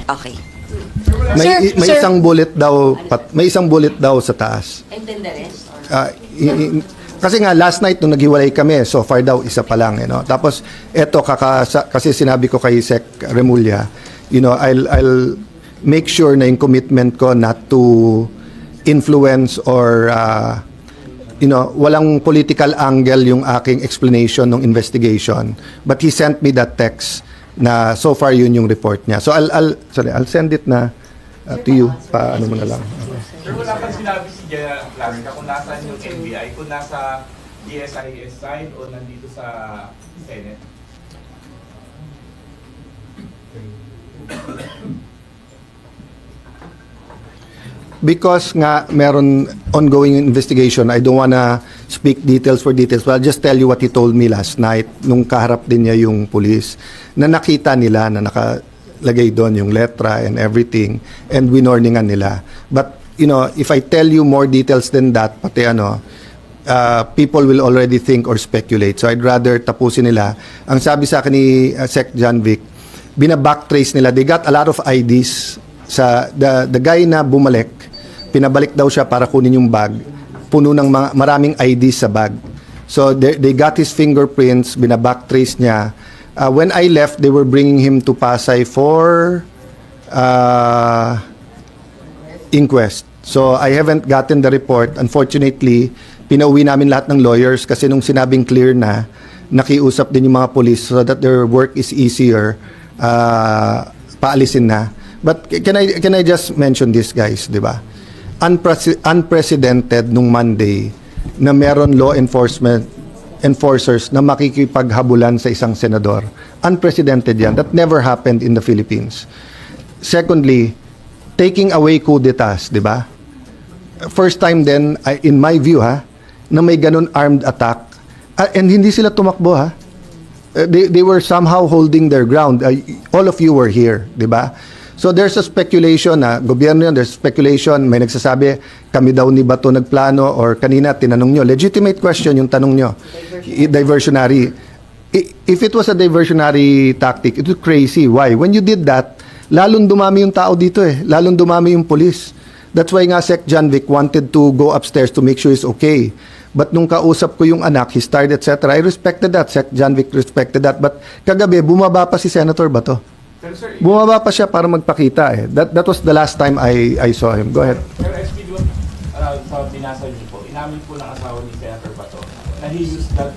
Okay. May Sir. isang bullet daw sa taas. And then the rest? Kasi nga last night nung naghiwalay kami, so far daw isa pa lang, Tapos eto kasi sinabi ko kay Sec Remulla, I'll make sure na yung commitment ko not to influence or walang political angle yung aking explanation ng investigation. But he sent me that text na so far yun yung report niya. So I'll send it na to you. Paano mo na lang. Sir, wala kang sinabi si General Clarita kung nasaan yung NBI, kung nasa DSIS side o nandito sa Senate? Because nga meron ongoing investigation, I don't wanna speak details for details, but I'll just tell you what he told me last night nung kaharap din niya yung police, na nakita nila na nakalagay doon yung letra and everything, and winorningan nila. But, if I tell you more details than that, pati people will already think or speculate. So I'd rather tapusin nila. Ang sabi sa akin ni Sec John Vic, bina-backtrace nila. They got a lot of IDs sa the guy na bumalik. Pinabalik daw siya para kunin yung bag. Puno ng maraming IDs sa bag. So they got his fingerprints, bina-backtrace niya. When I left, they were bringing him to Pasay for inquest. So I haven't gotten the report. Unfortunately, pinauwi namin lahat ng lawyers kasi nung sinabing clear na, nakiusap din yung mga police so that their work is easier, paalisin na. But can I just mention this, guys, di ba? Unprecedented nung Monday na meron law enforcers na makikipaghabulan sa isang senador. Unprecedented yan. That never happened in the Philippines. Secondly, taking away coup d'etats, di ba? First time then, in my view, na may ganun armed attack. And hindi sila tumakbo, They were somehow holding their ground. All of you were here, di ba? So there's a speculation na gobyerno yun, there's speculation, may nagsasabi, kami daw ni Bato nagplano, or kanina tinanong nyo, legitimate question yung tanong nyo, diversionary. If it was a diversionary tactic, it was crazy. Why? When you did that, lalong dumami yung tao dito lalong dumami yung police. That's why nga Sec John Vic wanted to go upstairs to make sure he's okay. But nung kausap ko yung anak, his tired, etc., I respected that. Sec John Vic respected that. But kagabi, bumaba pa si Senator Bato. Pero sir, Bumaba pa siya para magpakita That was the last time I saw him. Go ahead. pero SP, sa binasa niyo po, inamin po ng asawa ni Senator Bato na he used that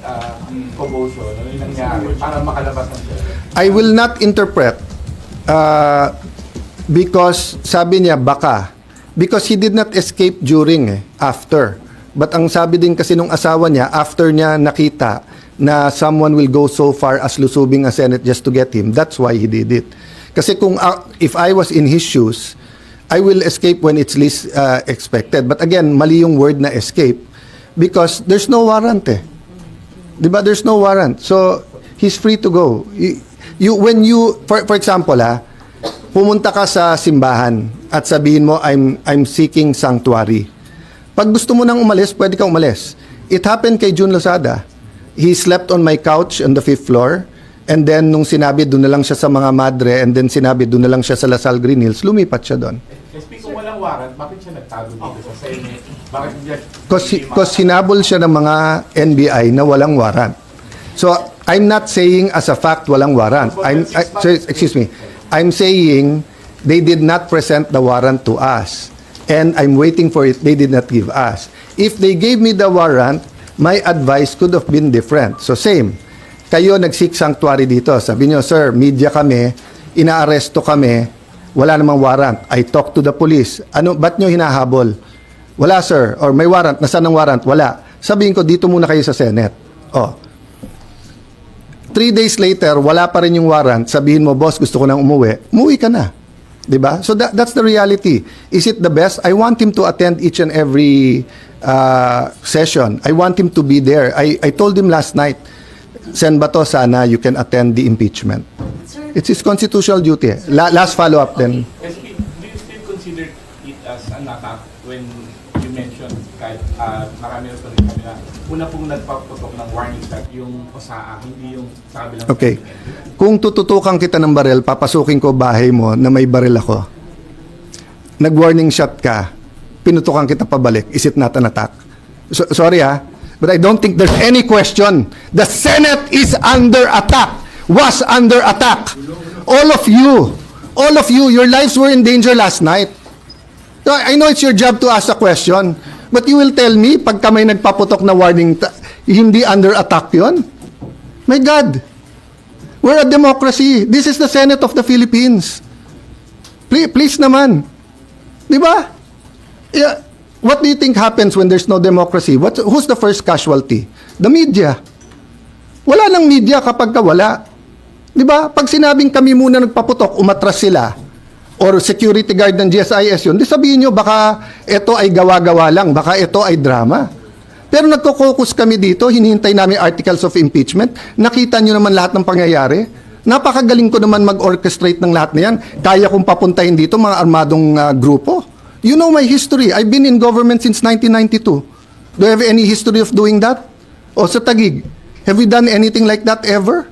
commotion, yung nangyari, para makalabas ng siya. I will not interpret because sabi niya baka. Because he did not escape during after. But ang sabi din kasi nung asawa niya, after niya nakita na someone will go so far as lusubing a Senate just to get him, that's why he did it. Kasi if I was in his shoes, I will escape when it's least expected. But again, mali yung word na escape because there's no warrant Diba? There's no warrant. So, he's free to go. When you for example pumunta ka sa simbahan at sabihin mo, I'm seeking sanctuary. Pag gusto mo nang umalis, pwede kang umalis. It happened kay June Lozada. He slept on my couch on the 5th floor, and then nung sinabi doon na lang siya sa mga madre, and then sinabi doon na lang siya sa Lasal Green Hills, lumipat siya doon. SP, kung walang warrant, bakit siya nagtago dito sa Senate? Bakit niya... Because hinabol siya ng mga NBI na walang warrant. So, I'm not saying as a fact walang warrant. Excuse me. I'm saying they did not present the warrant to us. And I'm waiting for it. They did not give us. If they gave me the warrant, my advice could have been different. So same. Kayo nag-seek sanctuary dito. Sabi nyo, sir, media kami, inaaresto kami, wala namang warrant. I talked to the police. Ba't nyo hinahabol? Wala, sir. Or may warrant. Nasaan ang warrant? Wala. Sabihin ko, dito muna kayo sa Senate. 3 days later, wala pa rin yung warrant. Sabihin mo, boss, gusto ko nang umuwi. Umuwi ka na. Diba? So that's the reality. Is it the best? I want him to attend each and every session. I want him to be there. I told him last night, Sen Bato, sana you can attend the impeachment. It's his constitutional duty. Last follow-up then. SP, do you still consider it as an attack when you mentioned kahit marami na rin kami na una pong nagpaputok ng warning shot yung OSAA, hindi yung sabi lang. Okay. Kung tututukan kita ng baril, papasukin ko bahay mo na may baril ako. Nag-warning shot ka, pinutukan kita pabalik. Is it not an attack? Sorry but I don't think there's any question. The Senate is under attack. Was under attack. All of you, your lives were in danger last night. So, I know it's your job to ask a question, but you will tell me, pagka may nagpaputok na warning, hindi under attack yon? My God! We're a democracy. This is the Senate of the Philippines. Please naman. Di ba? Yeah. What do you think happens when there's no democracy? Who's the first casualty? The media. Wala nang media kapag wala. Di ba? Pag sinabing kami muna nagpaputok, umatras sila, or security guard ng GSIS yun, di sabihin nyo, baka ito ay gawa-gawa lang, baka ito ay drama. Pero nagko-focus kami dito, hinihintay namin articles of impeachment, nakita nyo naman lahat ng pangyayari. Napakagaling ko naman mag-orchestrate ng lahat na yan. Kaya kong papuntahin dito mga armadong grupo. You know my history. I've been in government since 1992. Do you have any history of doing that? O sa Taguig, have we done anything like that ever?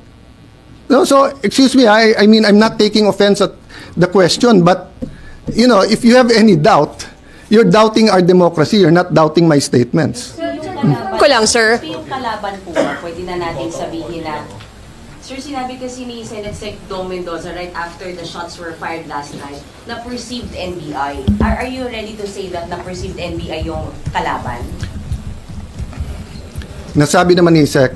No, so, excuse me, I mean, I'm not taking offense at the question, but, you know, if you have any doubt, you're doubting our democracy, you're not doubting my statements. Ko lang, sir. Yung kalaban po, pwede na natin sabihin na, sir, sinabi kasi ni Senate Sec Dong Mendoza right after the shots were fired last night na perceived NBI. Are you ready to say that na perceived NBI yung kalaban? Nasabi naman ni Sec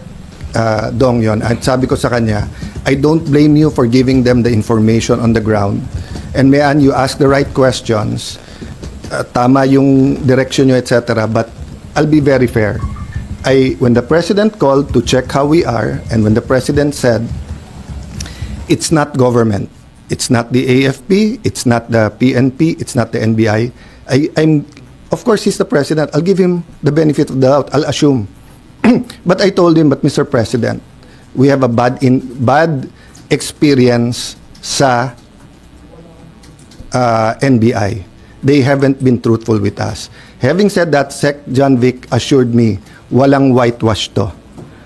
Dong yon, at sabi ko sa kanya, I don't blame you for giving them the information on the ground. And you ask the right questions. Tama yung direction nyo, etc. But I'll be very fair. When the President called to check how we are, and when the President said, it's not government, it's not the AFP, it's not the PNP, it's not the NBI, of course, he's the President. I'll give him the benefit of the doubt. I'll assume. But I told him, but Mr. President, we have a bad experience sa NBI. They haven't been truthful with us. Having said that, Sec John Vic assured me, walang whitewash to.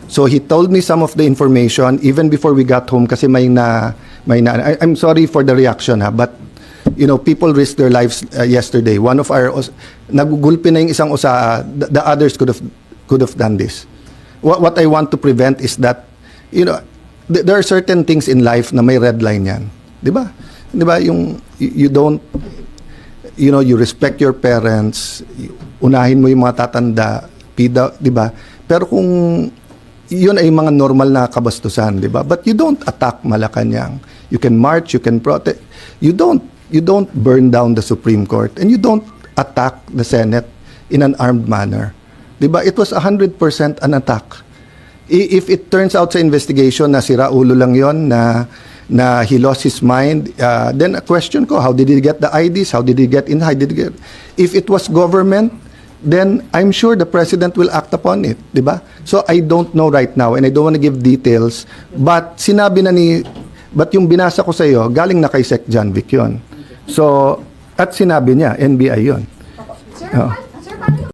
So he told me some of the information even before we got home kasi I'm sorry for the reaction but you know, people risked their lives yesterday. One of our nagugulpi na yung isang OSAA, the others could have done this. What I want to prevent is that, you know, there are certain things in life na may red line yan. Di ba? Di ba? Yung, you don't, you know, you respect your parents, unahin mo yung mga tatanda, di ba? Pero kung yun ay mga normal na kabastusan, di ba? But you don't attack Malacanang. You can march, you can protest. You don't burn down the Supreme Court, and you don't attack the Senate in an armed manner. Di ba? It was 100% an attack. If it turns out sa investigation na sira ulo lang yon, na he lost his mind, then a question ko, how did he get the IDs? How did he get in? How did he get? If it was government, then I'm sure the President will act upon it, di ba? So I don't know right now, and I don't want to give details, but sinabi na but yung binasa ko sa iyo, galing na kay Sec John Vic yun. So, at sinabi niya, NBI yun. Sir,